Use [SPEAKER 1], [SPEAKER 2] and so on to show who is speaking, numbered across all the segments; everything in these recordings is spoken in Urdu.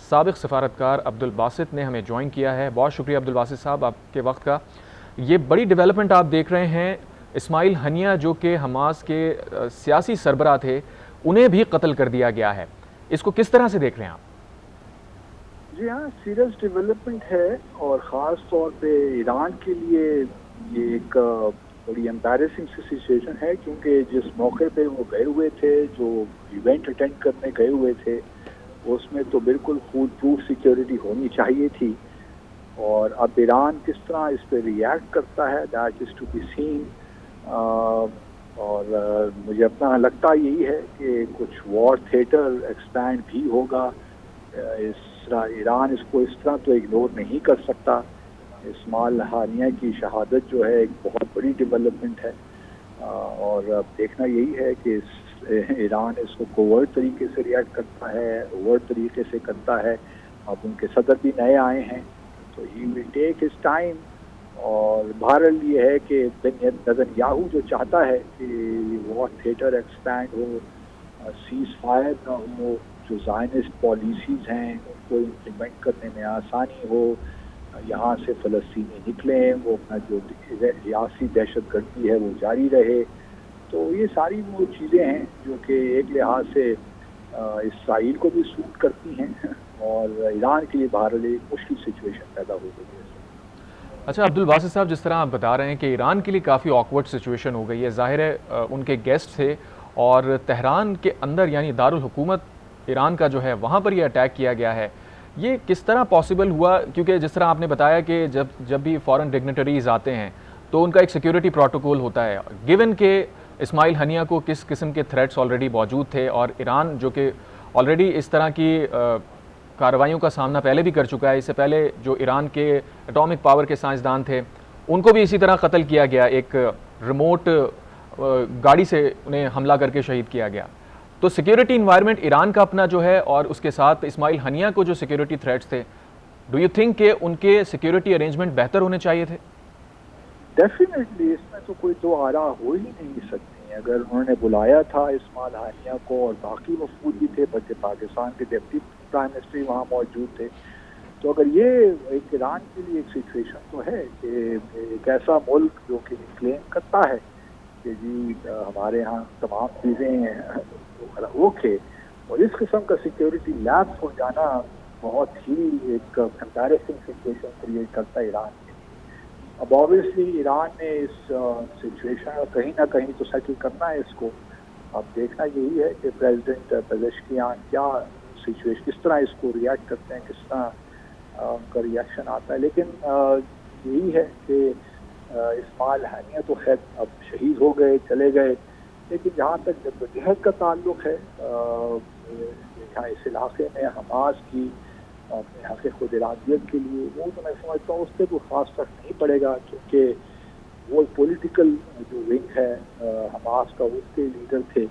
[SPEAKER 1] سابق سفارتکار عبدالباسط نے ہمیں جوائن کیا ہے. بہت شکریہ عبدالباسط صاحب آپ کے وقت کا. یہ بڑی ڈیولپمنٹ آپ دیکھ رہے ہیں, اسماعیل ہنیہ جو کہ حماس کے سیاسی سربراہ تھے انہیں بھی قتل کر دیا گیا ہے. اس کو کس طرح سے دیکھ رہے ہیں آپ؟
[SPEAKER 2] جی ہاں, سیریس ڈیولپمنٹ ہے, اور خاص طور پہ ایران کے لیے یہ ایک بڑی امبیرسنگ سی سچویشن ہے, کیونکہ جس موقع پہ وہ گئے ہوئے تھے, جو ایونٹ اٹینڈ کرنے گئے ہوئے تھے, اس میں تو بالکل فول پروف سیکیورٹی ہونی چاہیے تھی. اور اب ایران کس طرح اس پہ ری ایکٹ کرتا ہے, that is to be seen. اور مجھے اپنا لگتا یہی ہے کہ کچھ وار تھیٹر ایکسپینڈ بھی ہوگا. ایران اس کو اس طرح تو اگنور نہیں کر سکتا. اسماعیل ہنیہ کی شہادت جو ہے ایک بہت بڑی ڈیولپمنٹ ہے, اور اب دیکھنا یہی ہے کہ ایران اس کو کوورٹ طریقے سے ریئیکٹ کرتا ہے, اوورٹ طریقے سے کرتا ہے. اب ان کے صدر بھی نئے آئے ہیں, تو ہی ول ٹیک ہز ٹائم. اور بہرحال یہ ہے کہ نیتنیاہو جو چاہتا ہے کہ وار تھیٹر ایکسپینڈ ہو, سیز فائر نہ ہو, جو زائنسٹ پالیسیز ہیں ان کو امپلیمنٹ کرنے میں آسانی ہو, یہاں سے فلسطینی نکلیں, وہ اپنا جو ریاسی دہشت گردی ہے وہ جاری رہے. تو یہ ساری وہ چیزیں ہیں جو کہ ایک لحاظ سے اسرائیل کو بھی سوٹ کرتی ہیں, اور ایران کے لیے بہرحال ایک مشکل سچویشن پیدا ہو گئی ہے.
[SPEAKER 1] اچھا عبدالباسط صاحب, جس طرح آپ بتا رہے ہیں کہ ایران کے لیے کافی آکورڈ سچویشن ہو گئی ہے, ظاہر ہے ان کے گیسٹ تھے اور تہران کے اندر یعنی دارالحکومت ایران کا جو ہے وہاں پر یہ اٹیک کیا گیا ہے. یہ کس طرح پاسبل ہوا؟ کیونکہ جس طرح آپ نے بتایا کہ جب بھی فورن ڈگنیٹریز آتے ہیں تو ان کا ایک سیکیورٹی پروٹوکول ہوتا ہے, گیون کہ اسماعیل ہنیہ کو کس قسم کے تھریٹس آلریڈی موجود تھے, اور ایران جو کہ آلریڈی اس طرح کی کارروائیوں کا سامنا پہلے بھی کر چکا ہے. اس سے پہلے جو ایران کے اٹامک پاور کے سائنسدان تھے ان کو بھی اسی طرح قتل کیا گیا, ایک ریموٹ گاڑی سے انہیں حملہ کر کے شہید کیا گیا. تو سیکیورٹی انوائرمنٹ ایران کا اپنا جو ہے, اور اس کے ساتھ اسماعیل ہنیہ کو جو سیکیورٹی تھریٹس تھے, ڈو یو تھنک کہ ان کے سیکیورٹی ارینجمنٹ بہتر ہونے چاہیے تھے؟
[SPEAKER 2] ڈیفینیٹلی, اس میں تو کوئی دو آرا ہو ہی نہیں سکتی. اگر انہوں نے بلایا تھا اسماعیل ہنیہ کو, اور باقی وفود بھی تھے, بلکہ پاکستان کے ڈپٹی پرائم منسٹر وہاں موجود تھے, تو اگر یہ ایک ایران کے لیے ایک سچویشن تو ہے کہ ایک ایسا ملک جو کہ کلیم کرتا ہے کہ جی ہمارے ہاں تمام چیزیں اوکے, اور اس قسم کا سیکیورٹی لیپس ہو جانا بہت ہی ایک کمپیریزن سچویشن کریٹ کرتا ہے ایران کے لیے. اب آبویسلی ایران نے اس سچویشن کہیں نہ کہیں تو سیٹل کرنا ہے اس کو. اب دیکھنا یہی ہے کہ پریزیڈنٹ پزشکیان کیا سچویشن, کس طرح اس کو ریئیکٹ کرتے ہیں, کس طرح ان کا ریئیکشن آتا ہے. لیکن یہی ہے کہ اسماعیل ہنیہ تو خیر اب شہید ہو گئے, چلے گئے, لیکن جہاں تک جدوجہد کا تعلق ہے, اس علاقے میں حماس کی اپنے حق خود ارادیت کے لیے, وہ تو میں سمجھتا ہوں اس پہ کوئی خاص فرق نہیں پڑے گا, کیونکہ وہ پولیٹیکل جو ونگ ہے حماس کا, اس کے لیڈر تھے.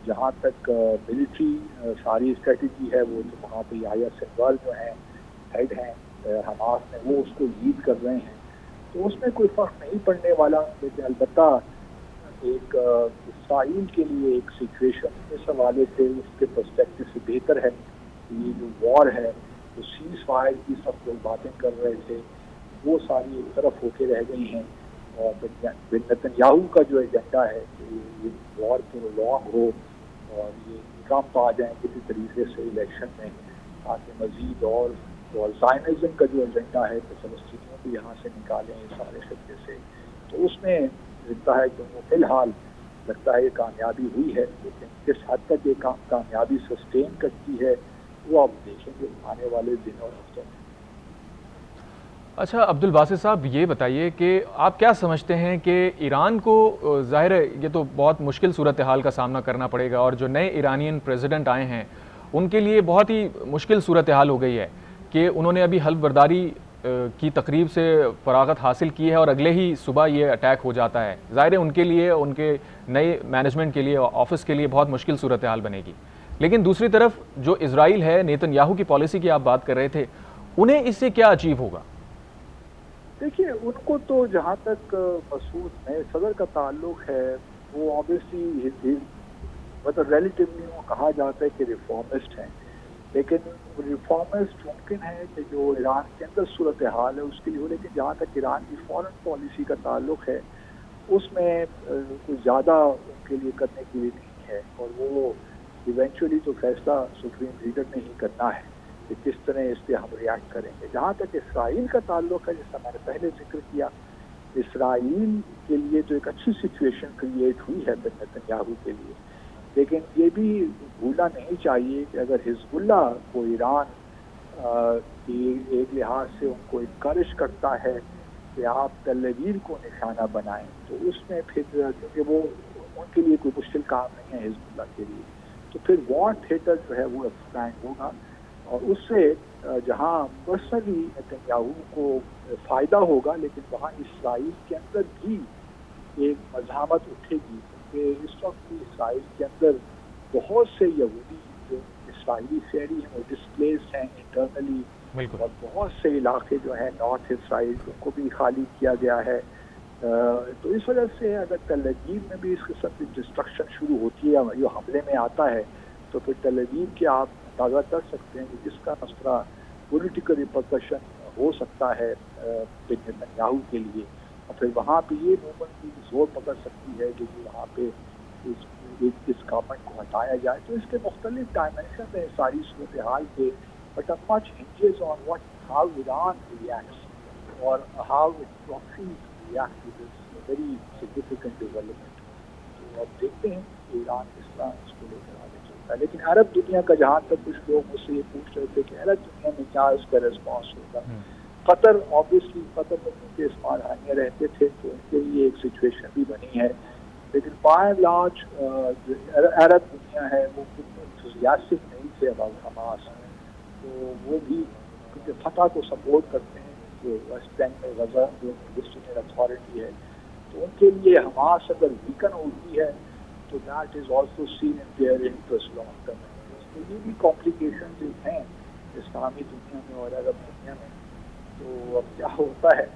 [SPEAKER 2] جہاں تک ملٹری ساری اسٹریٹجی ہے وہ تو وہاں پہ یحییٰ سنوار جو ہیں ہیڈ ہیں حماس میں, وہ اس کو لیڈ کر رہے ہیں, تو اس میں کوئی فرق نہیں پڑنے والا. لیکن البتہ ایک اسرائیل کے لیے ایک سچویشن اس حوالے سے اس کے پرسپیکٹو سے بہتر ہے کہ یہ جو وار ہے, جو سیز فائر کی سب لوگ باتیں کر رہے تھے, وہ ساری ایک طرف ہو کے رہ گئی ہیں. اور نیتنیاہو کا جو ایجنڈا ہے کہ یہ وار پرولونگ ہو اور یہ ٹرمپ آ جائیں کسی طریقے سے الیکشن میں, تاکہ مزید اور زائنزم کا جو ایجنڈا ہے کہ فلسطینیوں کو یہاں سے نکالیں اس سارے خطے سے, تو اس میں لگتا ہے کہ وہ فی الحال لگتا ہے یہ کامیابی ہوئی ہے. لیکن کس حد تک یہ کامیابی سسٹین کرتی ہے وہ آپ دیکھیں گے آنے والے دنوں اور ہفتوں میں.
[SPEAKER 1] اچھا عبدالباسط صاحب, یہ بتائیے کہ آپ کیا سمجھتے ہیں کہ ایران کو, ظاہر ہے یہ تو بہت مشکل صورتحال کا سامنا کرنا پڑے گا, اور جو نئے ایرانین پریزیڈنٹ آئے ہیں ان کے لیے بہت ہی مشکل صورتحال ہو گئی ہے کہ انہوں نے ابھی حلف برداری کی تقریب سے فراغت حاصل کی ہے اور اگلے ہی صبح یہ اٹیک ہو جاتا ہے. ظاہر ہے ان کے لیے, ان کے نئے مینجمنٹ کے لیے, آفس کے لیے بہت مشکل صورتحال بنے گی. لیکن دوسری طرف جو اسرائیل ہے, نیتنیاہو کی پالیسی کی آپ بات کر رہے تھے, انہیں اس سے کیا اچیو ہوگا؟
[SPEAKER 2] دیکھیے ان کو تو جہاں تک مسعود نئے صدر کا تعلق ہے, وہ آبویسلی مطلب ریلیٹیولی وہ کہا جاتا ہے کہ ریفارمسٹ ہیں, لیکن ریفارمرز ممکن ہے کہ جو ایران کے اندر صورتحال ہے اس کے لیے ہو، لیکن جہاں تک ایران کی فورن پالیسی کا تعلق ہے اس میں کچھ زیادہ ان کے لیے کرنے کے لیے نہیں ہے، اور وہ ایونچولی تو فیصلہ سپریم لیڈر نے ہی کرنا ہے کہ کس طرح اس پہ ہم ریئیکٹ کریں گے۔ جہاں تک اسرائیل کا تعلق ہے، جیسا میں نے پہلے ذکر کیا، اسرائیل کے لیے تو ایک اچھی سچویشن کریٹ ہوئی ہے نتنیاہو کے لیے، لیکن یہ بھی بھولنا نہیں چاہیے کہ اگر حزب اللہ کو ایران کی ایک لحاظ سے ان کو انکریج کرتا ہے کہ آپ تل ابیب کو نشانہ بنائیں، تو اس میں پھر کیونکہ وہ ان کے لیے کوئی مشکل کام نہیں ہے حزب اللہ کے لیے، تو پھر وار تھیٹر جو ہے وہ ایکسپینڈ ہوگا، اور اس سے جہاں پرسنلی نتنیاہو کو فائدہ ہوگا، لیکن وہاں اسرائیل کے اندر بھی ایک مزاحمت اٹھے گی، کیونکہ اس وقت بھی اسرائیل کے اندر بہت سے یہودی جو اسرائیلی شہری ہیں وہ ڈسپلیسڈ ہیں انٹرنلی، اور بہت سے علاقے جو ہیں نارتھ اسرائیل ان کو بھی خالی کیا گیا ہے۔ تو اس وجہ سے اگر تل ابیب میں بھی اس قسم کی ڈسٹرکشن شروع ہوتی ہے، جو حملے میں آتا ہے، تو پھر تل ابیب کے آپ اندازہ کر سکتے ہیں کہ جس کا مسئلہ پولیٹیکل ریپرکشن ہو سکتا ہے نتنیاہو کے لیے، اور پھر وہاں پہ یہ موومنٹ بھی زور پکڑ سکتی ہے کہ وہاں پہ اس گورنمنٹ کو ہٹایا جائے۔ تو اس کے مختلف ڈائمینشن ہیں ساری صورتحال کے، but much hinges on how Iran reacts or how its proxies react to this very significant development۔ تو اب دیکھتے ہیں کہ ایران کس طرح اس کو لے کر آگے چلتا ہے، لیکن عرب دنیا کا جہاں تک کچھ لوگ مجھ سے یہ پوچھ رہے تھے کہ عرب دنیا میں کیا اس کا ریسپانس ہوگا۔ قطر آبویسلی قطر میں کیونکہ اسماعیل ہانیہ رہتے تھے تو ان کے لیے ایک سچویشن بھی بنی ہے، لیکن بائی اینڈ لارج عرب دنیا ہے وہ انتھوزیاسٹک نہیں تھے اباؤٹ حماس، تو وہ بھی کیونکہ فتح کو سپورٹ کرتے ہیں جو ویسٹ بینک میں غزہ جو پلسٹینین اتھارٹی ہے، تو ان کے لیے حماس اگر ویکن ہوتی ہے تو that is also seen in their interest long term. تو یہ بھی کمپلیکیشنز ہیں اسلامی دنیا میں اور عرب دنیا میں، تو اب کیا ہوتا ہے۔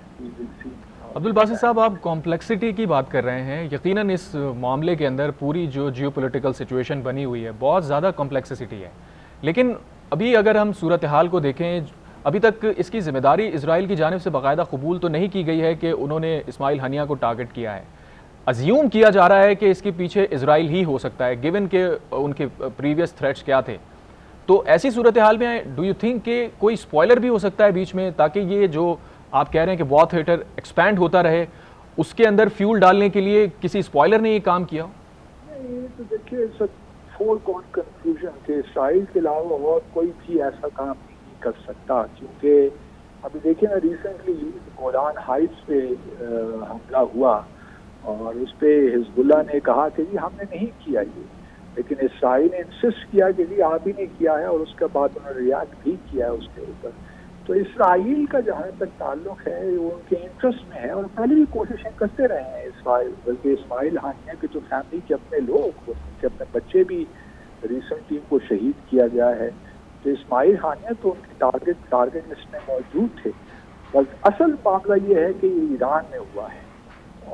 [SPEAKER 1] عبدالباسط صاحب، آپ کمپلیکسٹی کی بات کر رہے ہیں، یقیناً اس معاملے کے اندر پوری جو جیو پولیٹیکل سچویشن بنی ہوئی ہے بہت زیادہ کمپلیکسٹی ہے، لیکن ابھی اگر ہم صورتحال کو دیکھیں، ابھی تک اس کی ذمہ داری اسرائیل کی جانب سے باقاعدہ قبول تو نہیں کی گئی ہے کہ انہوں نے اسماعیل ہانیہ کو ٹارگٹ کیا ہے۔ ازیوم کیا جا رہا ہے کہ اس کے پیچھے اسرائیل ہی ہو سکتا ہے، گیون کہ ان کے پریویس تھریٹس کیا تھے۔ تو ایسی صورتحال میں ڈو یو تھنک کہ کوئی اسپوائلر بھی ہو سکتا ہے بیچ میں، تاکہ یہ جو آپ کہہ رہے ہیں کہ وار تھیٹر ایکسپینڈ ہوتا رہے، اس کے اندر فیول ڈالنے کے لیے کسی اسپوائلر نے یہ کام کیا ہو؟
[SPEAKER 2] نہیں، تو دیکھیے فور گون کنکلوژن کہ اسرائیل کے علاوہ اور کوئی بھی ایسا کام نہیں کر سکتا، کیونکہ ابھی دیکھیں نا ریسنٹلی گولان ہائٹس پہ حملہ ہوا اور اس پہ حزب اللہ نے کہا کہ جی ہم نے نہیں کیا یہ، لیکن اسرائیل نے انسسٹ کیا کہ جی آپ ہی نے کیا ہے، اور اس کے بعد انہوں نے ریاکٹ بھی کیا ہے اس کے اوپر۔ تو اسرائیل کا جہاں تک تعلق ہے وہ ان کے انٹرسٹ میں ہے، اور پہلے بھی کوششیں کرتے رہے ہیں اسرائیل، بلکہ اسماعیل ہانیہ کے جو فیملی کے اپنے لوگ، ان کے اپنے بچے بھی ریسنٹلی ان کو شہید کیا گیا ہے، تو اسماعیل ہانیہ تو ان کی ٹارگٹ لسٹ میں موجود تھے۔ بس اصل معاملہ یہ ہے کہ یہ ایران میں ہوا ہے،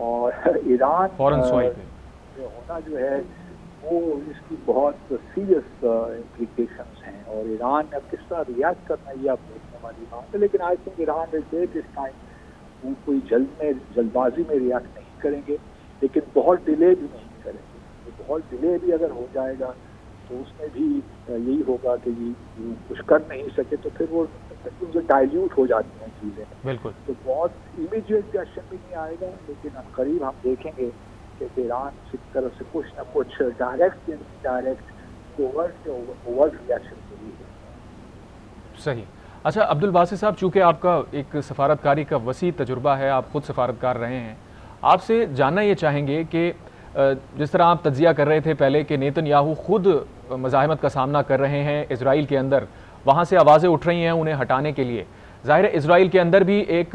[SPEAKER 2] اور ایران میں ہونا جو ہے وہ اس کی بہت سیریس امپلیکیشنز ہیں، اور ایران نے اب کس طرح ریئیکٹ کرنا یہ اب دیکھنے والی بات ہے، لیکن I think Iran will take its time, وہ کوئی جلد بازی میں ریئیکٹ نہیں کریں گے، لیکن بہت ڈیلے بھی نہیں کریں گے۔ بہت ڈیلے بھی اگر ہو جائے گا تو اس میں بھی یہی ہوگا کہ یہ کچھ کر نہیں سکے، تو پھر وہ ڈائلیوٹ ہو جاتی ہیں چیزیں، بالکل۔ تو بہت امیڈیٹ ریئیکشن بھی نہیں آئے گا، لیکن قریب ہم دیکھیں گے کہ ایران کی طرف سے کچھ نہ کچھ ڈائریکٹ یا انڈائریکٹ اوورٹ ریئیکشن ضرور ہے۔
[SPEAKER 1] صحیح۔ اچھا عبدالباسط صاحب، چونکہ آپ کا ایک سفارتکاری کا وسیع تجربہ ہے، آپ خود سفارتکار رہے ہیں، آپ سے جاننا یہ چاہیں گے کہ جس طرح آپ تجزیہ کر رہے تھے پہلے کہ نیتن یاہو خود مزاحمت کا سامنا کر رہے ہیں اسرائیل کے اندر، وہاں سے آوازیں اٹھ رہی ہیں انہیں ہٹانے کے لیے، ظاہر ہے اسرائیل کے اندر بھی ایک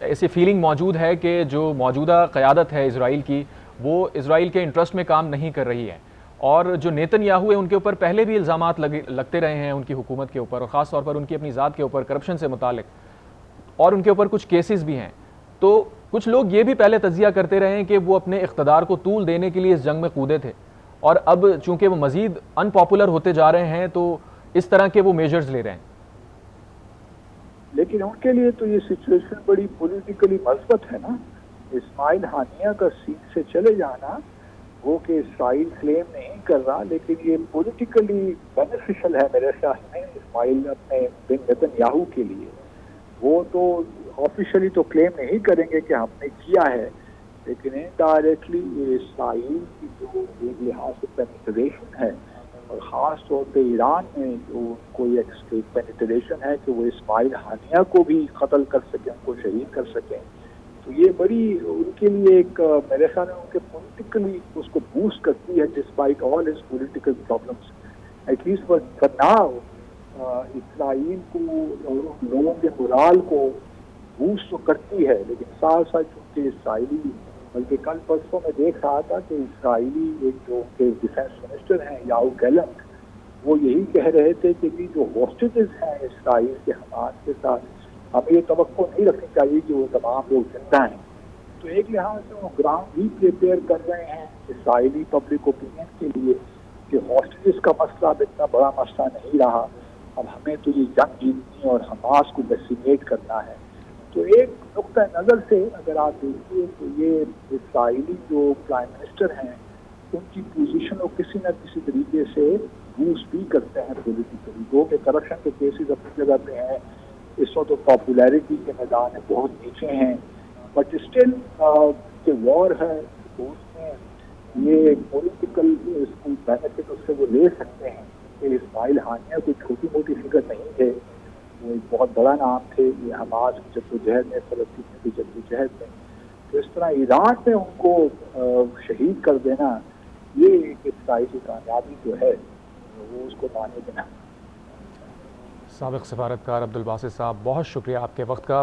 [SPEAKER 1] ایسی فیلنگ موجود ہے کہ جو موجودہ قیادت ہے اسرائیل کی وہ اسرائیل کے انٹرسٹ میں کام نہیں کر رہی ہے، اور جو نیتن یاہو ہے ان کے اوپر پہلے بھی الزامات لگتے رہے ہیں ان کی حکومت کے اوپر، اور خاص طور پر ان کی اپنی ذات کے اوپر کرپشن سے متعلق، اور ان کے اوپر کچھ کیسز بھی ہیں۔ تو کچھ لوگ یہ بھی پہلے تجزیہ کرتے رہے ہیں کہ وہ اپنے اقتدار کو طول دینے کے لیے اس جنگ میں کودے تھے، اور اب چونکہ وہ مزید ان پاپولر ہوتے جا رہے ہیں تو اس طرح کے وہ میجرز لے رہے ہیں.
[SPEAKER 2] لیکن ان کے لیے تو یہ سچویشن بڑی پولیٹیکلی مثبت ہے نا. اسماعیل ہانیہ کا سیٹ سے چلے جانا وہ کہ اسرائیل کلیم نہیں کر رہا، لیکن یہ پولیٹیکلی بینیفیشل ہے میرے خیال میں اسماعیل اپنے بن نیتن یاہو کے لیے. وہ تو آفیشلی تو کلیم نہیں کریں گے کہ ہم نے کیا ہے، لیکن انڈائریکٹلی یہ اسرائیل کی جو ایک لحاظ سے پینیٹریشن ہے، اور خاص طور پہ ایران میں جو کوئی ایک پینیٹریشن ہے کہ وہ اسماعیل ہانیہ کو بھی قتل کر سکیں، ان کو شہید کر سکیں، تو یہ بڑی ان کے لیے ایک میرے خیال میں ان کے پولیٹیکلی اس کو بوسٹ کرتی ہے despite all his political problems. At least for now Israel کو لوگوں کے مورال کو بوسٹ تو کرتی ہے، لیکن ساتھ ساتھ چونکہ اسرائیلی، بلکہ کل پرسوں میں دیکھ رہا تھا کہ اسرائیلی ایک جو کہ ڈیفینس منسٹر ہیں یاو گیلنٹ، وہ یہی کہہ رہے تھے کہ جو ہوسٹیجز ہیں اسرائیل کے حماس کے ساتھ، ہمیں یہ توقع نہیں رکھنی چاہیے کہ وہ تمام لوگ زندہ ہیں. تو ایک لحاظ سے وہ گراؤنڈ بھی پریپیئر کر رہے ہیں اسرائیلی پبلک اوپینین کے لیے کہ ہوسٹیجز کا مسئلہ اب اتنا بڑا مسئلہ نہیں رہا، اب ہمیں تو یہ جنگ جیتنی اور حماس کو ڈیسیمیٹ کرنا ہے. تو ایک نقطہ نظر سے اگر آپ دیکھیے تو یہ اسرائیلی جو پرائم منسٹر ہیں ان کی پوزیشن کو کسی نہ کسی طریقے سے بوسٹ بھی کرتے ہیں پولیٹیکلی. وہ کہ کرپشن کے کیسز اپنی جگہ پہ ہیں، اس وقت تو پاپولیرٹی کے میدان میں بہت نیچے ہیں، بٹ اسٹل کہ وار ہے تو اس میں یہ پولیٹیکل بینیفٹ اس سے وہ لے سکتے ہیں کہ اسماعیل ہانیہ کوئی چھوٹی موٹی فگر نہیں تھے، وہ ایک بہت بڑا نام تھے یہ حماس کی جدوجہد میں، فلسطین کی جدوجہد میں. تو اس طرح ایران میں ان کو شہید کر دینا یہ ایک اسرائیلی کامیابی جو ہے وہ اس کو مانے بنا.
[SPEAKER 1] سابق سفارتکار عبدالباسط صاحب، بہت شکریہ آپ کے وقت کا.